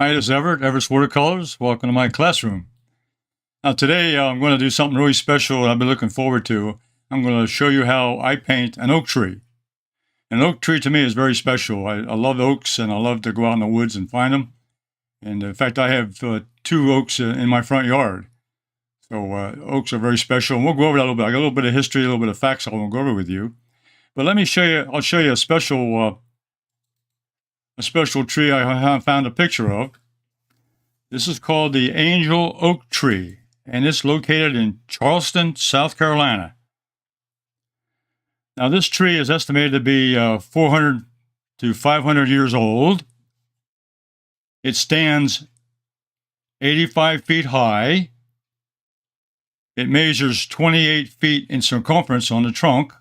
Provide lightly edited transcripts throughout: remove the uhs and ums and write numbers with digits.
Hi, this is Everett, Everett's Watercolors. Welcome to my classroom. Now today I'm going to do something really special that I've been looking forward to. I'm going to show you how I paint an oak tree. An oak tree to me is very special. I love oaks and I love to go out in the woods and find them. And in fact, I have two oaks in my front yard. So oaks are very special. And we'll go over that a little bit. I got a little bit of history, a little bit of facts I want to go over with you. But let me show you, I'll show you a special tree I found a picture of. This is called the Angel Oak Tree, and it's located in Charleston, South Carolina. Now, this tree is estimated to be 400 to 500 years old. It stands 85 feet high. It measures 28 feet in circumference on the trunk.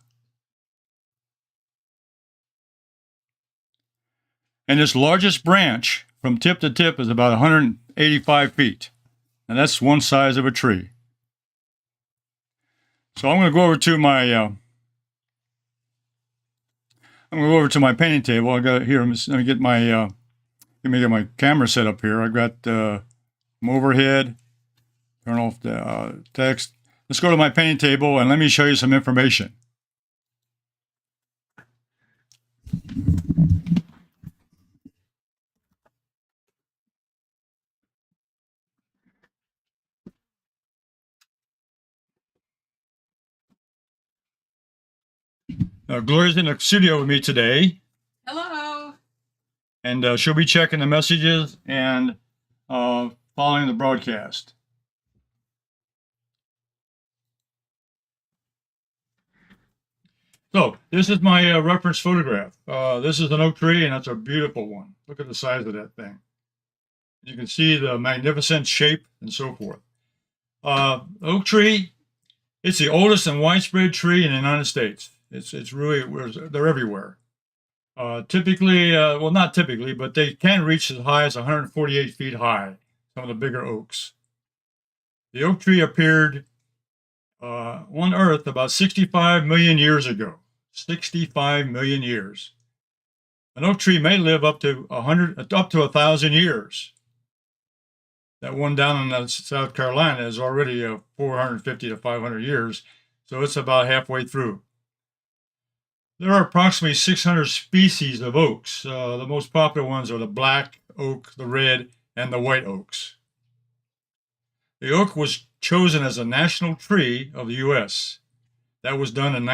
And its largest branch from tip to tip is about 185 feet. And that's one size of a tree. So I'm going to go over to my painting table. I got here. Let me get my camera set up here. I got my overhead. Turn off the text. Let's go to my painting table and let me show you some information. Gloria's in the studio with me today. Hello. And she'll be checking the messages and following the broadcast. So this is my reference photograph. This is an oak tree, and that's a beautiful one. Look at the size of that thing. You can see the magnificent shape and so forth. Oak tree, it's the oldest and widespread tree in the United States. It's really, they're everywhere. Typically, well, not typically, but they can reach as high as 148 feet high, some of the bigger oaks. The oak tree appeared on Earth about 65 million years ago. 65 million years. An oak tree may live up to 1,000 years. That one down in South Carolina is already 450 to 500 years, so it's about halfway through. There are approximately 600 species of oaks. The most popular ones are the black oak, the red, and the white oaks. The oak was chosen as a national tree of the U.S. That was done in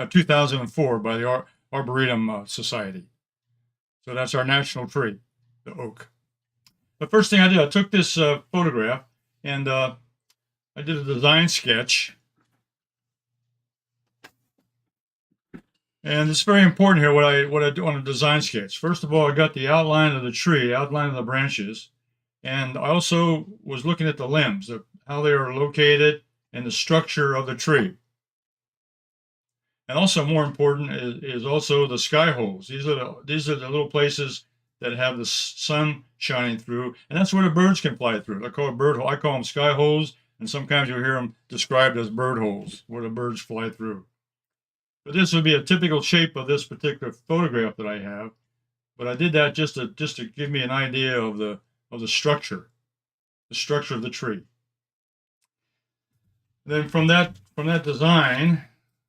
2004 by the Arboretum Society. So that's our national tree, the oak. The first thing I did, I took this photograph and I did a design sketch. And it's very important here what I do on a design sketch. First of all, I got the outline of the tree, outline of the branches, and I also was looking at the limbs, how they are located, and the structure of the tree. And also more important is also the sky holes. These are the little places that have the sun shining through, and that's where the birds can fly through. I call them sky holes, and sometimes you'll hear them described as bird holes, where the birds fly through. But this would be a typical shape of this particular photograph that I have. But I did that just to give me an idea of the structure of the tree. Then from that design,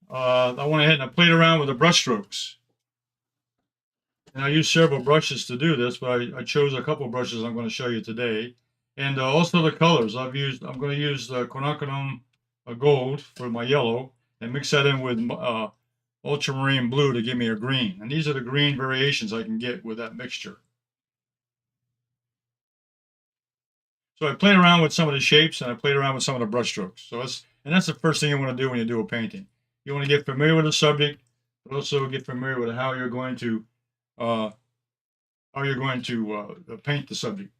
I went ahead and I played around with the brush strokes. And I used several brushes to do this, but I chose a couple of brushes I'm going to show you today. And also the colors. I'm going to use the quinacridone gold for my yellow and mix that in with ultramarine blue to give me a green. And these are the green variations I can get with that mixture. So I played around with some of the shapes and I played around with some of the brush strokes. So that's the first thing you want to do when you do a painting. You want to get familiar with the subject, but also get familiar with how you're going to paint the subject.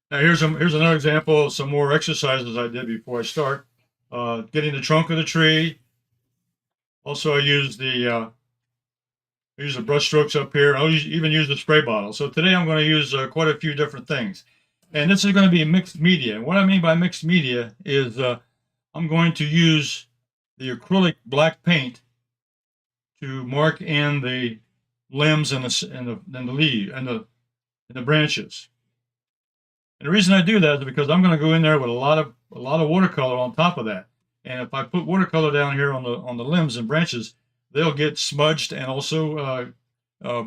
Now here's another example of some more exercises I did before I start. Getting the trunk of the tree. Also, I use the brush strokes up here. I'll even use the spray bottle. So today I'm going to use quite a few different things. And this is going to be mixed media. And what I mean by mixed media is I'm going to use the acrylic black paint to mark in the limbs and the leaf and the branches. And the reason I do that is because I'm going to go in there with a lot of watercolor on top of that. And if I put watercolor down here on the limbs and branches, they'll get smudged and also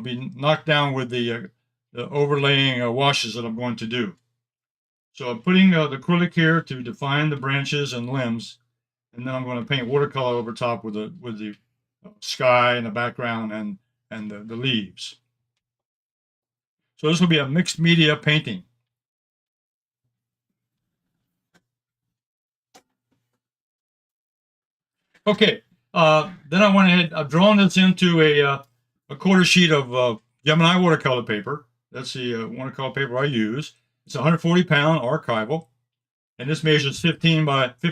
be knocked down with the overlaying washes that I'm going to do. So I'm putting the acrylic here to define the branches and limbs, and then I'm going to paint watercolor over top with the sky in the background and the leaves. So this will be a mixed media painting. Okay, then I went ahead. I've drawn this into a quarter sheet of Gemini watercolor paper. That's the watercolor paper I use. It's 140-pound archival, and this measures 15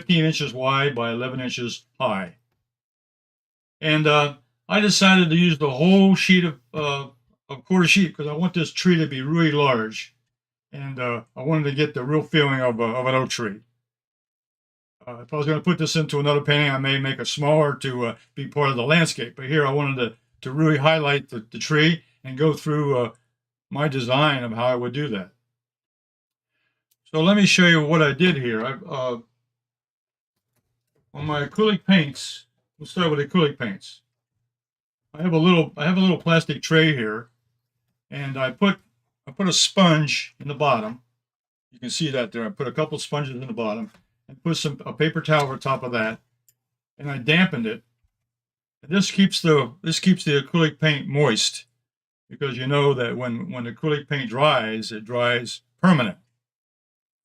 inches wide by 11 inches high. And I decided to use the whole sheet of quarter sheet because I want this tree to be really large, and I wanted to get the real feeling of an oak tree. If I was going to put this into another painting, I may make it smaller to be part of the landscape. But here I wanted to really highlight the tree and go through my design of how I would do that. So let me show you what I did here. On my acrylic paints, we'll start with acrylic paints. I have a little plastic tray here, and I put a sponge in the bottom. You can see that there. I put a couple sponges in the bottom and put a paper towel over top of that, and I dampened it. And this keeps the acrylic paint moist, because you know that when acrylic paint dries, it dries permanent,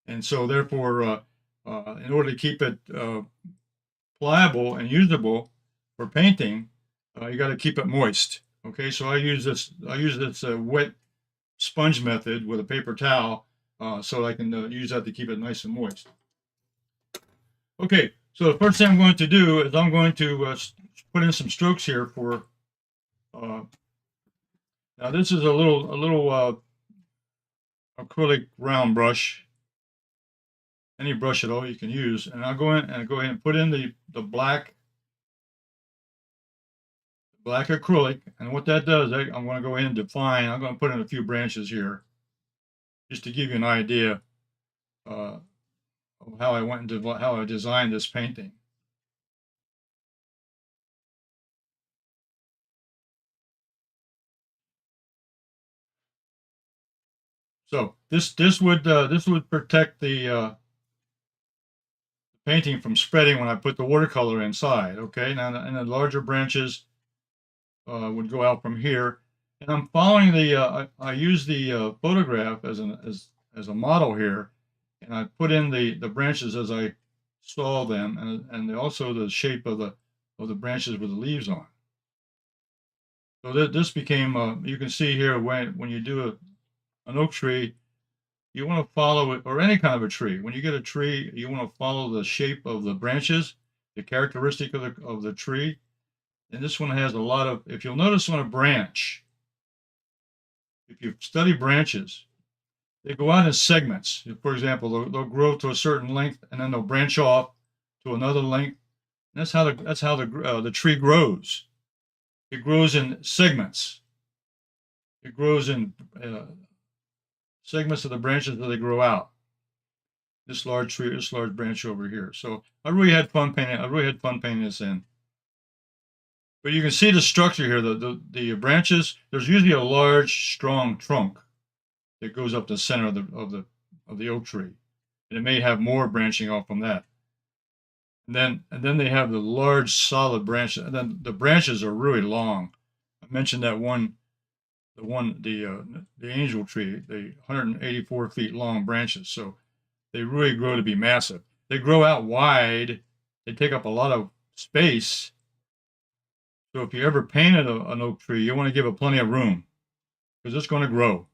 and so therefore, in order to keep it pliable and usable for painting, you got to keep it moist. Okay, so I use this wet sponge method with a paper towel, so I can use that to keep it nice and moist. Okay, so the first thing I'm going to do is I'm going to put in some strokes here for. Now this is a little acrylic round brush. Any brush at all you can use, and I'll go in and put in the black acrylic, and what that does, I'm going to go in and define. I'm going to put in a few branches here, just to give you an idea of how I designed this painting. So this would protect the painting from spreading when I put the watercolor inside. Okay, now and the larger branches would go out from here, and I'm following the. I use the photograph as a model here, and I put in the branches as I saw them, and also the shape of the branches with the leaves on. So this became. You can see here when you do an oak tree, you want to follow it, or any kind of a tree. When you get a tree, you want to follow the shape of the branches, the characteristic of the tree. And this one has a lot of, if you'll notice on a branch, if you study branches, they go out in segments. For example, they'll grow to a certain length, and then they'll branch off to another length. And that's how the tree grows. It grows in segments. It grows in segments of the branches that they grow out. This large branch over here. So I really had fun painting this in. But you can see the structure here. The branches. There's usually a large, strong trunk that goes up the center of the oak tree, and it may have more branching off from that. And then they have the large, solid branches. And then the branches are really long. I mentioned that the angel tree, the 184 feet long branches. So they really grow to be massive. They grow out wide. They take up a lot of space. So if you ever painted an oak tree, you want to give it plenty of room, because it's going to grow.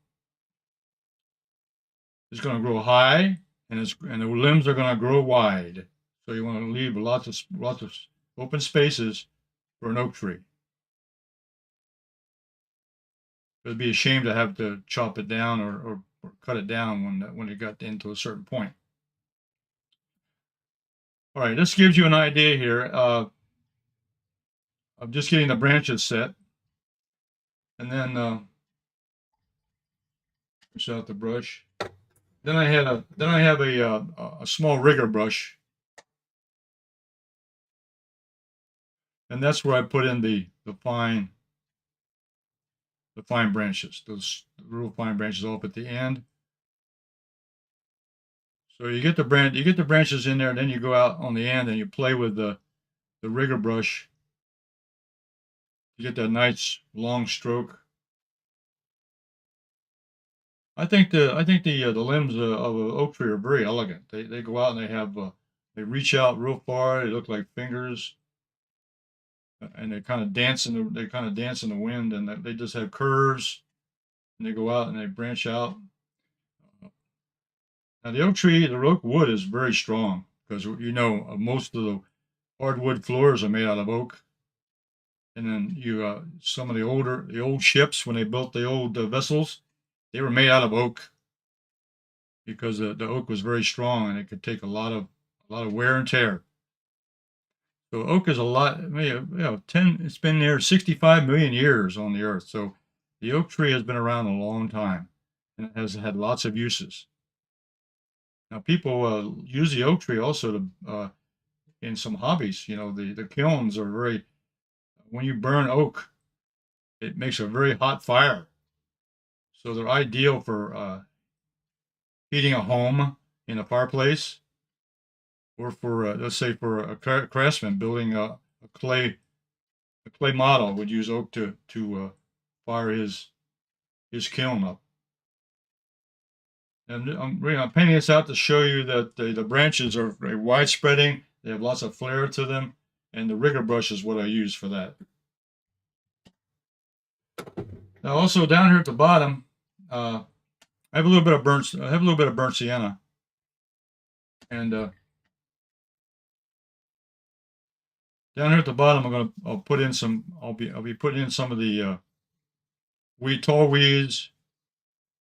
It's going to grow high, and the limbs are going to grow wide. So you want to leave lots of open spaces for an oak tree. It'd be a shame to have to chop it down or cut it down when it got into a certain point. All right, this gives you an idea here of just getting the branches set. And then push out the brush. Then I have a small rigger brush, and that's where I put in the fine branches, those real fine branches off at the end. So you get the branches in there, and then you go out on the end and you play with the rigger brush. You get that nice long stroke. I think the limbs of an oak tree are very elegant. They go out and they reach out real far. They look like fingers, and they kind of dance in the wind, and they just have curves, and they go out and they branch out. Now the oak wood is very strong because most of the hardwood floors are made out of oak. And then some of the old ships, when they built the old vessels, they were made out of oak because the oak was very strong and it could take a lot of wear and tear. So oak is a lot. It's been there 65 million years on the earth. So the oak tree has been around a long time and it has had lots of uses. Now people use the oak tree also to in some hobbies. The kilns are very. When you burn oak, it makes a very hot fire. So they're ideal for heating a home in a fireplace, or for let's say for a craftsman building a clay model would use oak to fire his kiln up. And I'm painting this out to show you that the branches are very widespreading. They have lots of flair to them, and the rigger brush is what I use for that. Now, also down here at the bottom, I have a little bit of burnt sienna, and down here at the bottom, I'll put in some. I'll be putting in some of the tall weeds,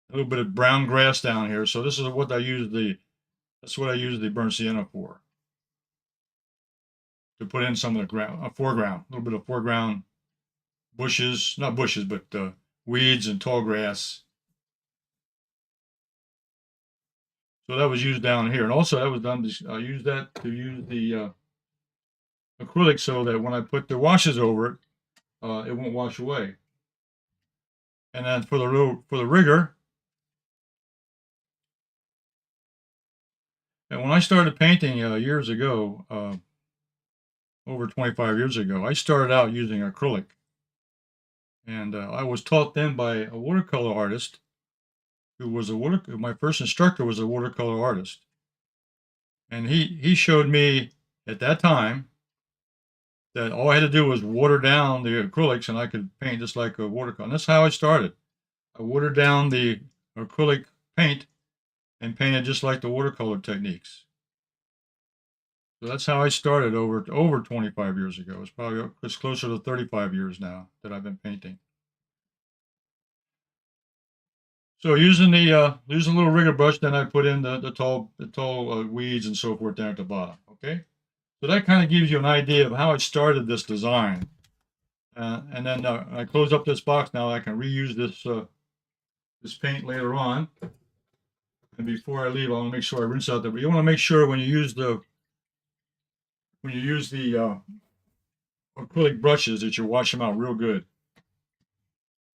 a little bit of brown grass down here. So this is what that's what I use the burnt sienna for. To put in some of the foreground, a little bit of foreground bushes, not bushes, but weeds and tall grass. So that was used down here, and also that was done. I used that to use the acrylic so that when I put the washes over it, it won't wash away. And then for the rigger, and when I started painting years ago, over 25 years ago, I started out using acrylic. And I was taught then by a watercolor artist who was my first instructor was a watercolor artist. And he showed me at that time that all I had to do was water down the acrylics and I could paint just like a watercolor. And that's how I started. I watered down the acrylic paint and painted just like the watercolor techniques. So that's how I started over 25 years ago. It's closer to 35 years now that I've been painting. So using the little rigger brush, then I put in the tall weeds and so forth down at the bottom. Okay, so that kind of gives you an idea of how I started this design. And then I close up this box. Now I can reuse this paint later on. And before I leave, I want to make sure I rinse out you want to make sure when you use the acrylic brushes that you wash them out real good.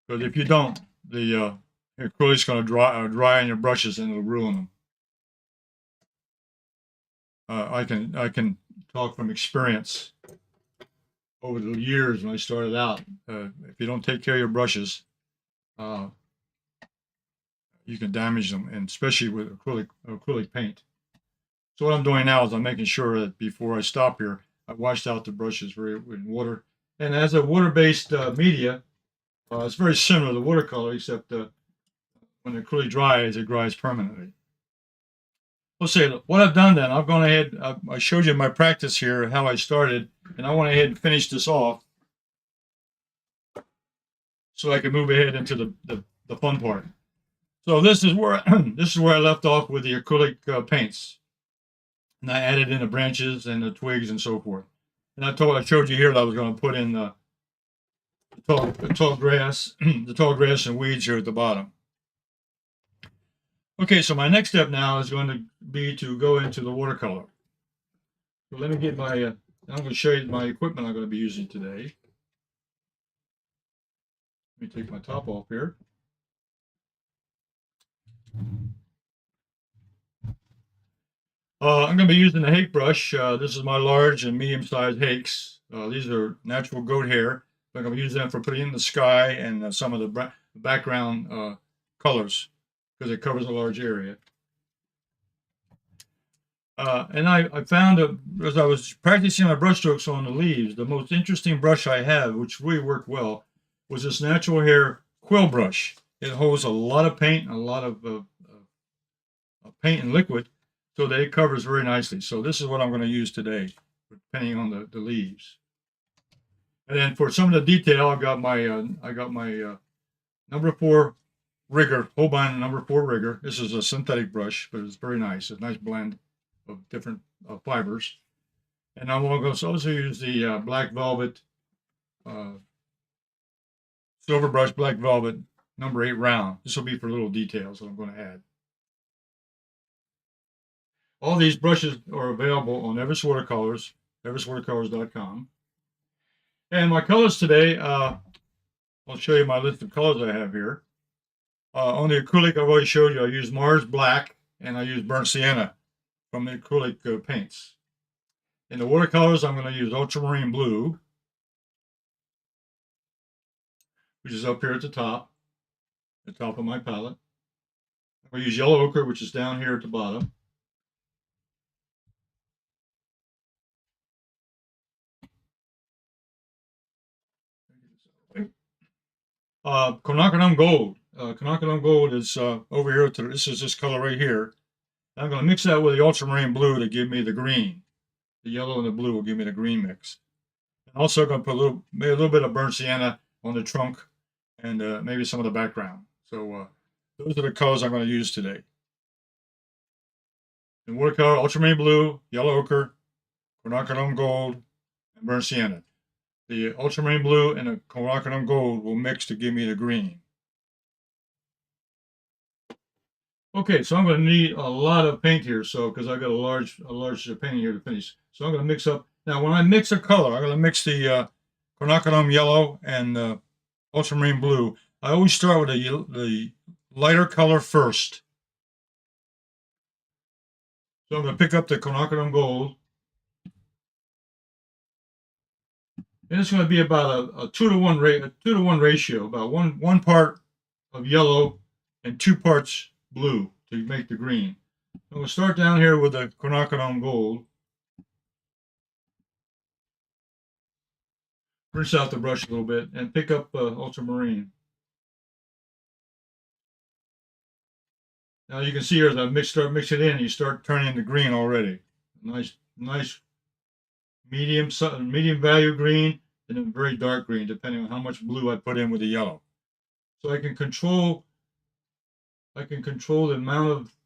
Because if you don't, the acrylic's going to dry on your brushes and it'll ruin them. I can talk from experience over the years when I started out. If you don't take care of your brushes, you can damage them, and especially with acrylic paint. So what I'm doing now is I'm making sure that before I stop here, I washed out the brushes in water. And as a water-based media, it's very similar to watercolor, except when the acrylic dries, it dries permanently. Let's see, what I've done then, I've gone ahead, I showed you my practice here, how I started, and I went ahead and finished this off so I can move ahead into the fun part. So this is where I left off with the acrylic paints. And I added in the branches and the twigs and so forth. And I showed you here that I was going to put in the the tall grass, the tall grass and weeds here at the bottom. Okay, so my next step now is going to be to go into the watercolor. So let me get my, I'm going to show you my equipment I'm going to be using today. Let me take my top off here. I'm going to be using the hake brush. This is my large and medium-sized hakes. These are natural goat hair. I'm going to use them for putting in the sky and some of the background colors because it covers a large area. And I found that as I was practicing my brush strokes on the leaves, the most interesting brush I have, which really worked well, was this natural hair quill brush. It holds a lot of paint, a lot of paint and liquid, so that it covers very nicely. So this is what I'm going to use today, depending on the leaves. And then for some of the detail, I got my number 4 rigger, Holbein number 4 rigger. This is a synthetic brush, but it's very nice. It's a nice blend of different fibers. And I'm going to also use the black velvet, silver brush, black velvet, number 8 round. This will be for little details that I'm going to add. All these brushes are available on Everett's Watercolors, everettswatercolors.com. And my colors today, I'll show you my list of colors I have here. On the acrylic, I've already showed you, I use Mars Black and I use Burnt Sienna from the acrylic paints. In the watercolors, I'm going to use Ultramarine Blue, which is up here at the top of my palette. I'm going to use Yellow Ochre, which is down here at the bottom. Quinacridone Gold. Quinacridone Gold is over here. This is this color right here. I'm going to mix that with the Ultramarine Blue to give me the green. The yellow and the blue will give me the green mix. And also going to put maybe a little bit of Burnt Sienna on the trunk and maybe some of the background. So those are the colors I'm going to use today. In watercolor, Ultramarine Blue, Yellow Ochre, Quinacridone Gold, and Burnt Sienna. The Ultramarine Blue and the Quinacridone Gold will mix to give me the green. Okay, so I'm going to need a lot of paint here, so because I've got a large painting here to finish. So I'm going to mix up. Now, when I mix a color, I'm going to mix the Quinacridone Yellow and Ultramarine Blue. I always start with the lighter color first. So I'm going to pick up the Quinacridone Gold. And it's going to be about a 2-to-1 ratio, about one part of yellow and 2 parts blue to make the green. I'm going to start down here with the Quinacridone Gold. Rinse out the brush a little bit and pick up Ultramarine. Now you can see here as I start mixing it in, you start turning the green already. Nice medium value green and then very dark green, depending on how much blue I put in with the yellow. So I can control the amount of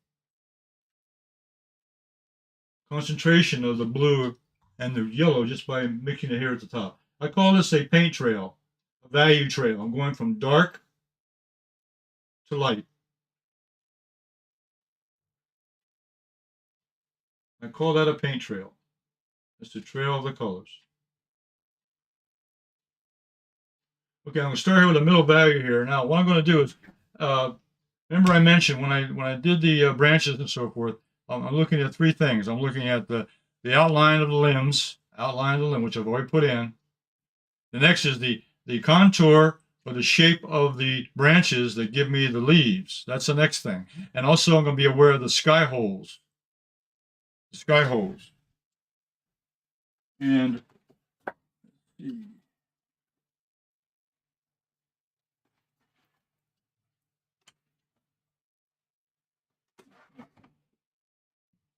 concentration of the blue and the yellow just by mixing it here at the top. I call this a paint trail, a value trail. I'm going from dark to light. I call that a paint trail. It's the trail of the colors. Okay, I'm going to start here with the middle value here. Now, what I'm going to do is, remember I mentioned when I did the branches and so forth, I'm looking at 3 things. I'm looking at the outline of the limbs, which I've already put in. The next is the contour or the shape of the branches that give me the leaves. That's the next thing. And also I'm going to be aware of the sky holes. And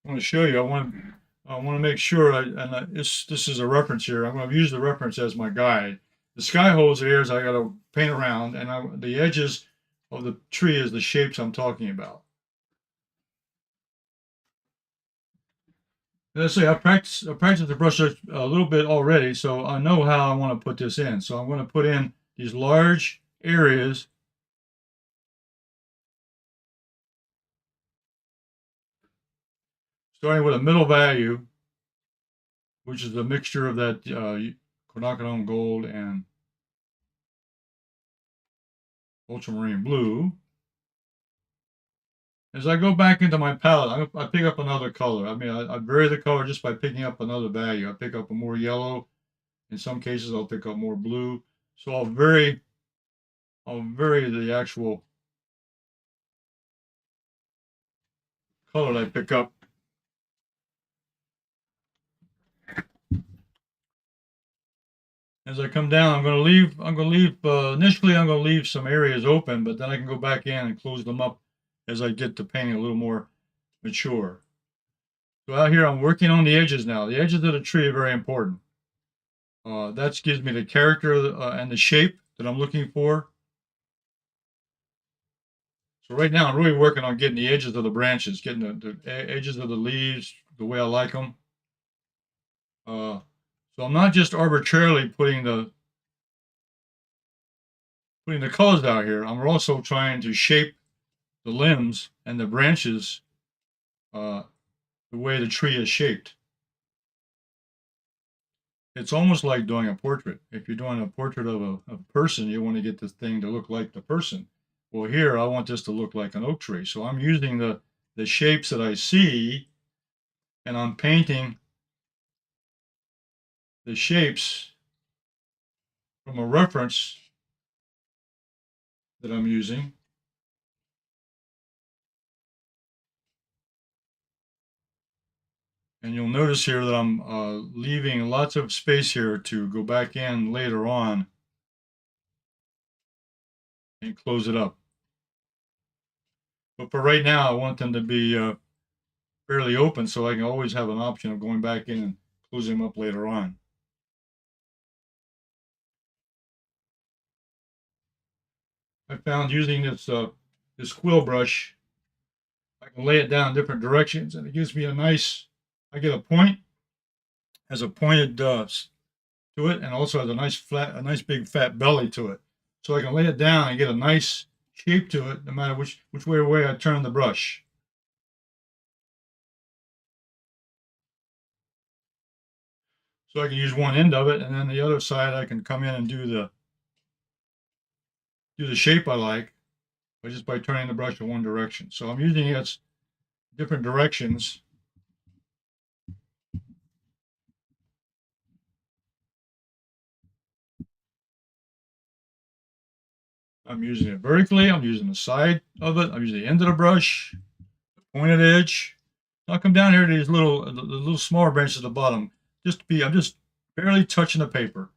I want to show you. I want to make sure. This is a reference here. I'm going to use the reference as my guide. The sky holes here is I got to paint around, and the edges of the tree is the shapes I'm talking about. Let's say I practiced the brush a little bit already, so I know how I want to put this in. So I'm going to put in these large areas. Starting with a middle value, which is a mixture of that quinacridone gold and ultramarine blue. As I go back into my palette, I pick up another color. I mean, I vary the color just by picking up another value. I pick up a more yellow. In some cases, I'll pick up more blue. So I'll vary the actual color that I pick up. As I come down, I'm going to leave, initially I'm going to leave some areas open, but then I can go back in and close them up as I get to painting a little more mature. So out here, I'm working on the edges now. The edges of the tree are very important. That gives me the character and the shape that I'm looking for. So right now, I'm really working on getting the edges of the branches, getting the edges of the leaves the way I like them. So I'm not just arbitrarily putting the colors out here. I'm also trying to shape the limbs and the branches the way the tree is shaped. It's almost like doing a portrait. If you're doing a portrait of a person, you want to get this thing to look like the person. Well, here I want this to look like an oak tree. So I'm using the shapes that I see, and I'm painting the shapes from a reference that I'm using. And you'll notice here that I'm leaving lots of space here to go back in later on and close it up. But for right now, I want them to be fairly open so I can always have an option of going back in and closing them up later on. I found using this quill brush, I can lay it down in different directions, and it gives me a nice. I get a point, has a pointed to it, and also has a nice big fat belly to it. So I can lay it down and get a nice shape to it, no matter which way I turn the brush. So I can use one end of it, and then the other side I can come in and do the shape I like, just by turning the brush in one direction. So I'm using its different directions. I'm using it vertically. I'm using the side of it. I'm using the end of the brush, the pointed edge. I'll come down here to these the little smaller branches at the bottom. I'm just barely touching the paper,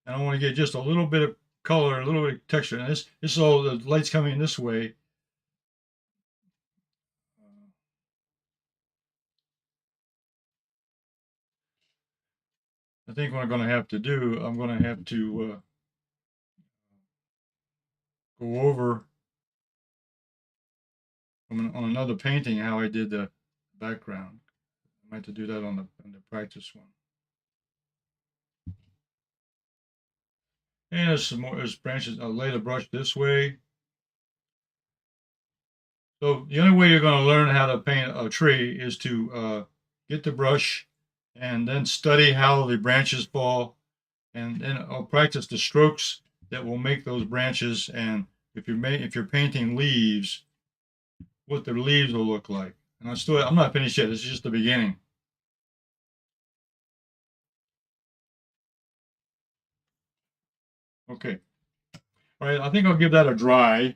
and I want to get just a little bit of color, a little bit of texture. And this is all the light's coming this way. I think what I'm going to have to do, I'm going to have to go over on another painting how I did the background. I might have to do that on the practice one. And there's branches. I'll lay the brush this way. So the only way you're going to learn how to paint a tree is to get the brush and then study how the branches fall, and then I'll practice the strokes that will make those branches. And if you're painting leaves, what the leaves will look like. And I'm not finished yet. This is just the beginning. Okay. All right. I think I'll give that a dry.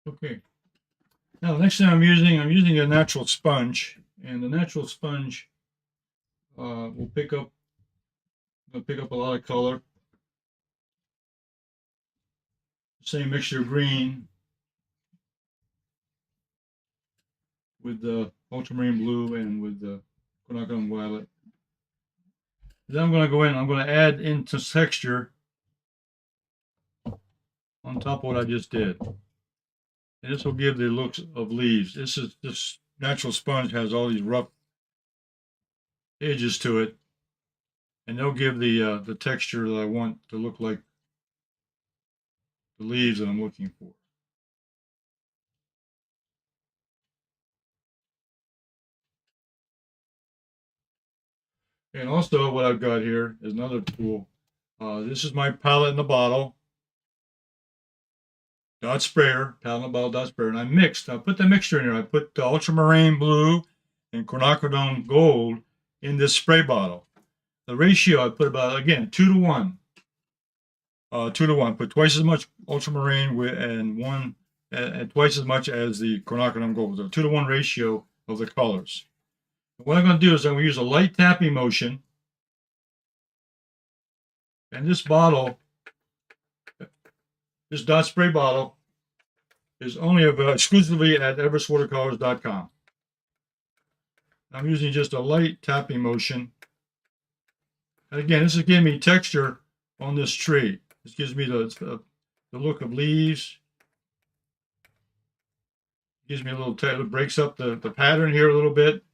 Okay. Now the next thing I'm using a natural sponge, and the natural sponge will pick up a lot of color. Same mixture of green with the ultramarine blue and with the quinacridone violet. Then I'm going to go in. I'm going to add into texture on top of what I just did. And this will give the looks of leaves. This natural sponge has all these rough edges to it, and they'll give the texture that I want to look like the leaves that I'm looking for. And also, what I've got here is another tool. This is my palette in the bottle. Dot sprayer, palette in the bottle, dot sprayer, and I put the mixture in here. I put the ultramarine blue and quinacridone gold in this spray bottle. The ratio I put about, again, 2 to 1. 2 to 1. Put twice as much ultramarine and twice as much as the quinacridone gold. So 2 to 1 ratio of the colors. What I'm going to do is I'm going to use a light tapping motion. And this bottle, this dot spray bottle, is only available exclusively at everettswatercolors.com. I'm using just a light tapping motion. And again, this is giving me texture on this tree. This gives me the look of leaves. Gives me a little, it breaks up the pattern here a little bit.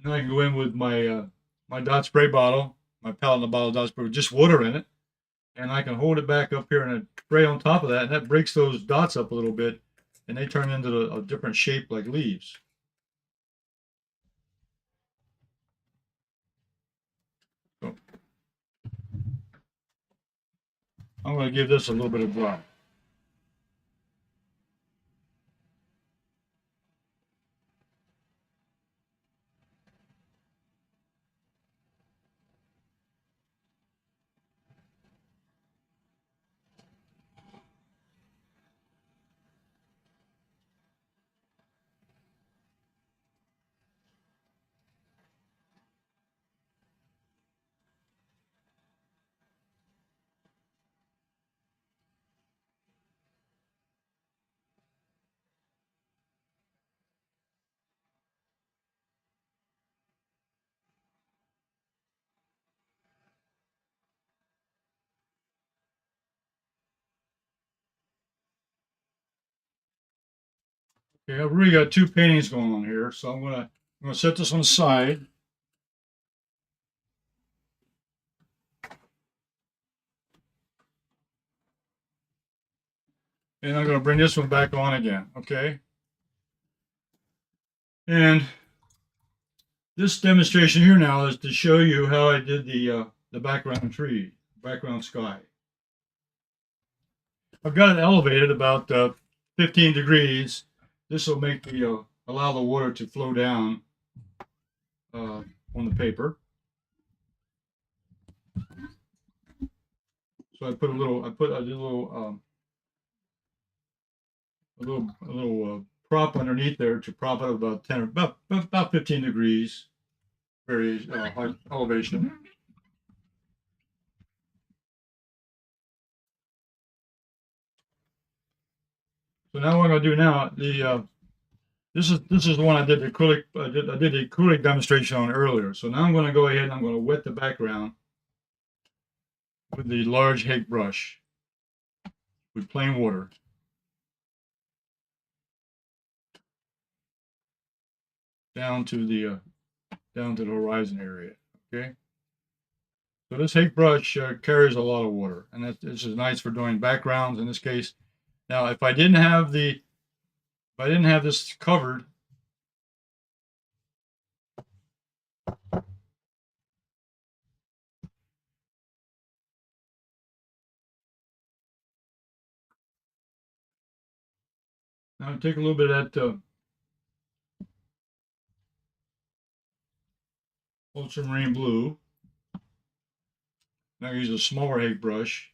Now I can go in with my my dot spray bottle, my palette in the bottle dot spray with just water in it, and I can hold it back up here and I spray on top of that, and that breaks those dots up a little bit, and they turn into a different shape like leaves. So I'm going to give this a little bit of dry. Okay, I've really got two paintings going on here, so I'm gonna set this one aside. And I'm going to bring this one back on again, okay? And this demonstration here now is to show you how I did the background tree, background sky. I've got it elevated about 15 degrees. This will make allow the water to flow down on the paper. So I did a little prop underneath there to prop it about 15 degrees, very high elevation. So now what I'm going to do now, this is the one I did the acrylic I did the acrylic demonstration on earlier. So now I'm going to go ahead and I'm going to wet the background with the large Hake brush with plain water. Down to the horizon area. Okay. So this Hake brush carries a lot of water, and this is nice for doing backgrounds in this case. Now, if I didn't have this covered, now take a little bit of that ultramarine blue. Now use a smaller Hake brush.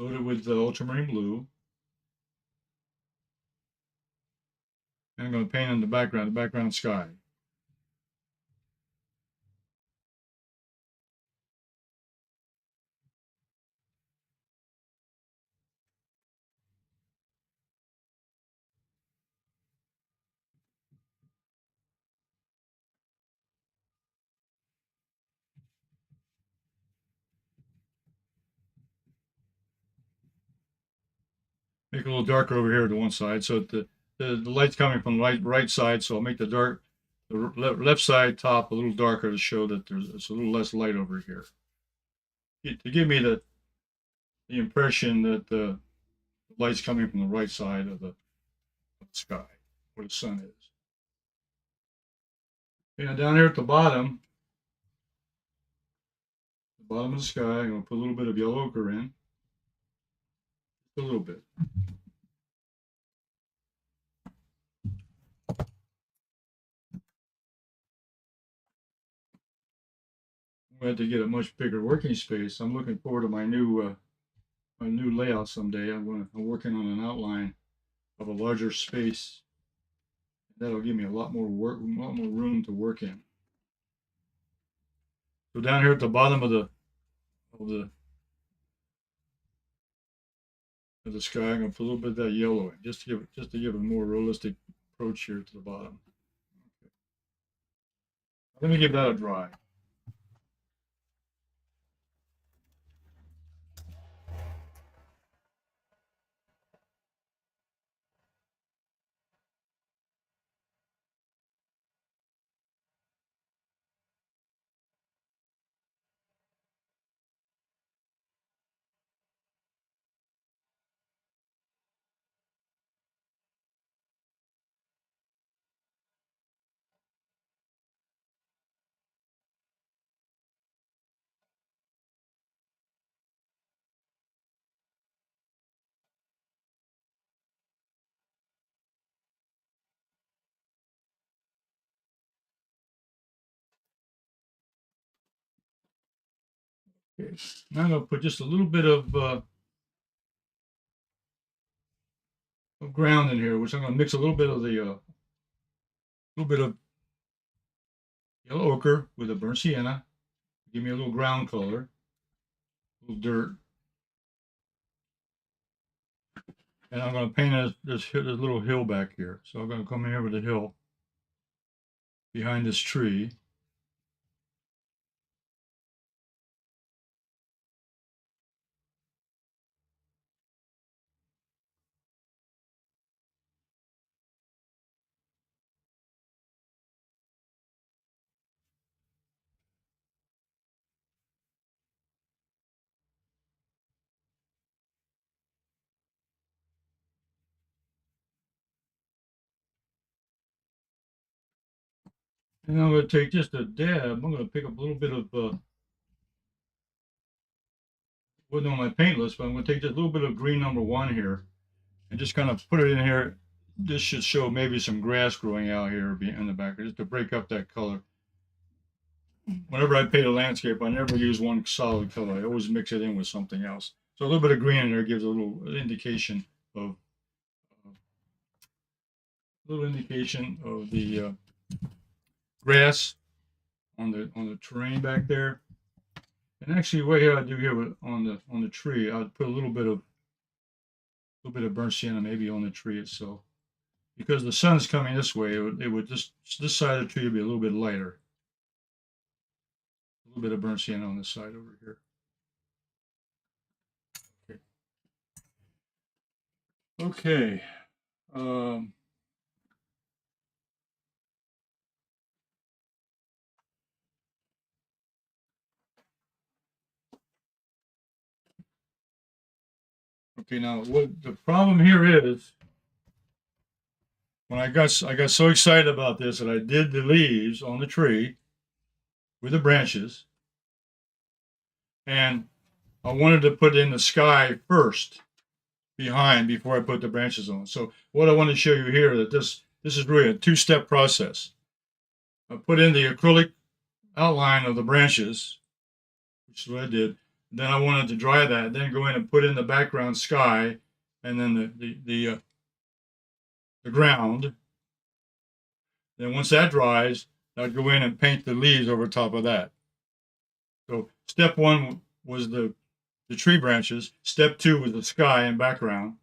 Loaded with the ultramarine blue. And I'm going to paint in the background sky. Make it a little darker over here to one side, so the light's coming from the right side. So I'll make the left side top a little darker to show that it's a little less light over here. To give me the impression that the light's coming from the right side of the sky, where the sun is. And down here at the bottom of the sky, I'm going to put a little bit of yellow ochre in. A little bit. I had to get a much bigger working space. I'm looking forward to my new layout someday. I'm working on an outline of a larger space. That'll give me a lot more room to work in. So down here at the bottom of the sky, I'm gonna put a little bit of that yellow in, just to give a more realistic approach here to the bottom. Okay. Let me give that a dry. Okay. Now I'm gonna put just a little bit of ground in here, which I'm gonna mix a little bit of the yellow ochre with a burnt sienna. Give me a little ground color, a little dirt. And I'm going to paint this little hill back here. So I'm going to come in here with the hill behind this tree. And I'm going to take just a dab. I'm going to pick up a little bit of, wasn't on my paint list, but I'm going to take just a little bit of green #1 here and just kind of put it in here. This should show maybe some grass growing out here in the back, just to break up that color. Whenever I paint a landscape, I never use one solid color. I always mix it in with something else. So a little bit of green in there gives a little indication of the grass on the terrain back there. And actually, what I do here on the tree, I'll put a little bit of burnt sienna maybe on the tree itself, because the sun's coming this way. It would just this side of the tree would be a little bit lighter. A little bit of burnt sienna on this side over here. Okay. Okay, now what the problem here is, when I got so excited about this that I did the leaves on the tree with the branches, and I wanted to put in the sky first before I put the branches on. So what I want to show you here, that this is really a two-step process. I put in the acrylic outline of the branches, which is what I did. Then I wanted to dry that, then go in and put in the background sky, and then the ground. Then once that dries, I'd go in and paint the leaves over top of that. So step one was the tree branches. Step two was the sky and background.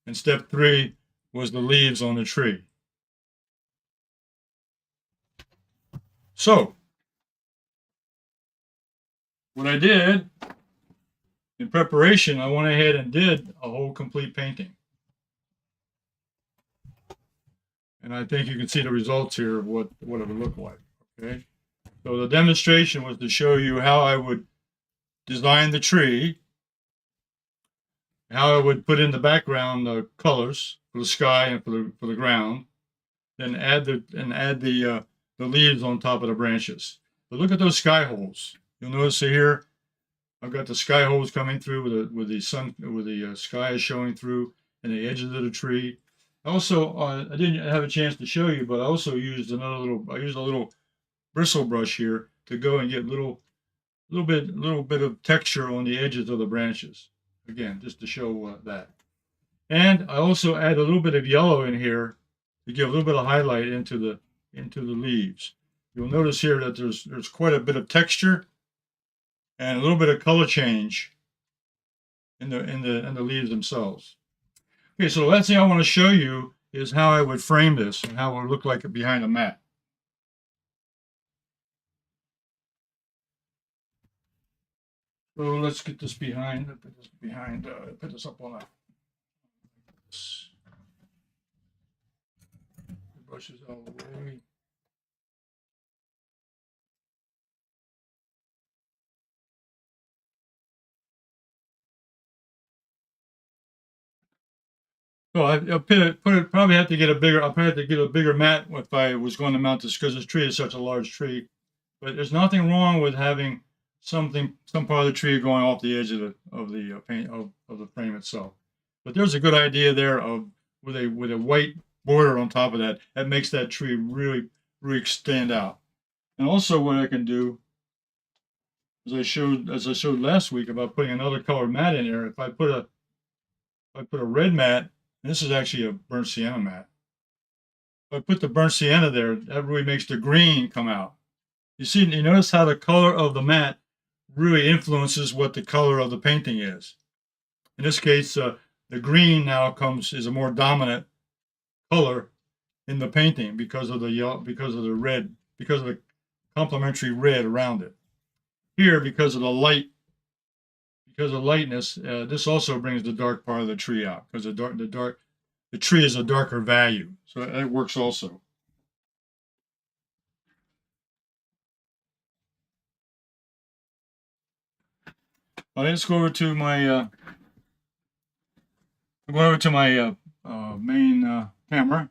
And step three was the leaves on the tree. So what I did in preparation, I went ahead and did a whole complete painting. And I think you can see the results here of what it would look like. Okay. So the demonstration was to show you how I would design the tree, how I would put in the background the colors for the sky and for the ground, then add the leaves on top of the branches. But look at those sky holes. You'll notice here I've got the sky holes coming through with the sky is showing through and the edges of the tree. Also, I didn't have a chance to show you, but I also used a little bristle brush here to go and get little bit of texture on the edges of the branches. Again, just to show that. And I also add a little bit of yellow in here to give a little bit of highlight into the leaves. You'll notice here that there's quite a bit of texture and a little bit of color change in the leaves themselves. Okay, so the last thing I want to show you is how I would frame this and how it would look like behind a mat. So let's get this behind. Put this up on that. The brush is out of the way. So I'll probably have to get a bigger. I'll probably have to get a bigger mat if I was going to mount this because this tree is such a large tree. But there's nothing wrong with having some part of the tree going off the edge of the paint of the frame itself. But there's a good idea there of with a white border on top of that. That makes that tree really stand out. And also what I can do, as I showed last week about putting another colored mat in there, if I put a red mat, and this is actually a burnt sienna mat. If I put the burnt sienna there, that really makes the green come out. You notice how the color of the mat really influences what the color of the painting is. In this case, the green now is a more dominant color in the painting because of the yellow, because of the complementary red around it. Here, because of lightness, this also brings the dark part of the tree out because the tree is a darker value, so it works also. Let's go over to my main camera.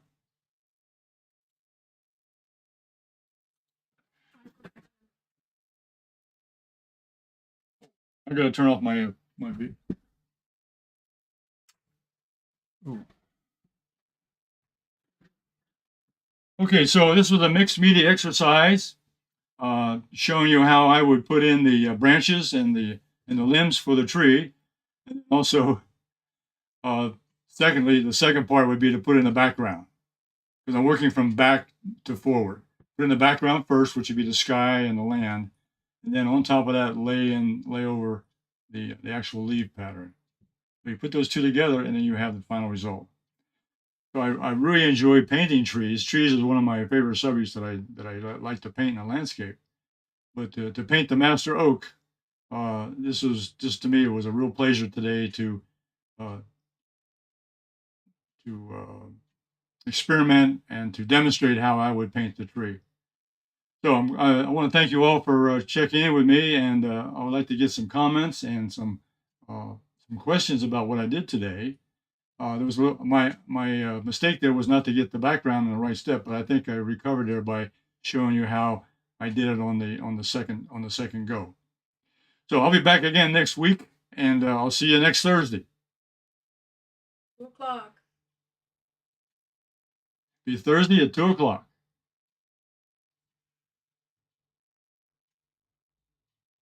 I gotta turn off my beat. Ooh. Okay, so this was a mixed media exercise, showing you how I would put in the branches and the limbs for the tree. And also, secondly, the second part would be to put in the background, because I'm working from back to forward. Put in the background first, which would be the sky and the land, and then on top of that, lay over the actual leaf pattern. So you put those two together, and then you have the final result. So I really enjoy painting trees. Trees is one of my favorite subjects that I like to paint in a landscape. But to paint the master oak, this was just, to me, it was a real pleasure today to experiment and to demonstrate how I would paint the tree. So I want to thank you all for checking in with me, and I would like to get some comments and some questions about what I did today. There was my mistake there was not to get the background in the right step, but I think I recovered there by showing you how I did it on the second go. So I'll be back again next week, and I'll see you next Thursday. 2 o'clock. Be Thursday at 2 o'clock.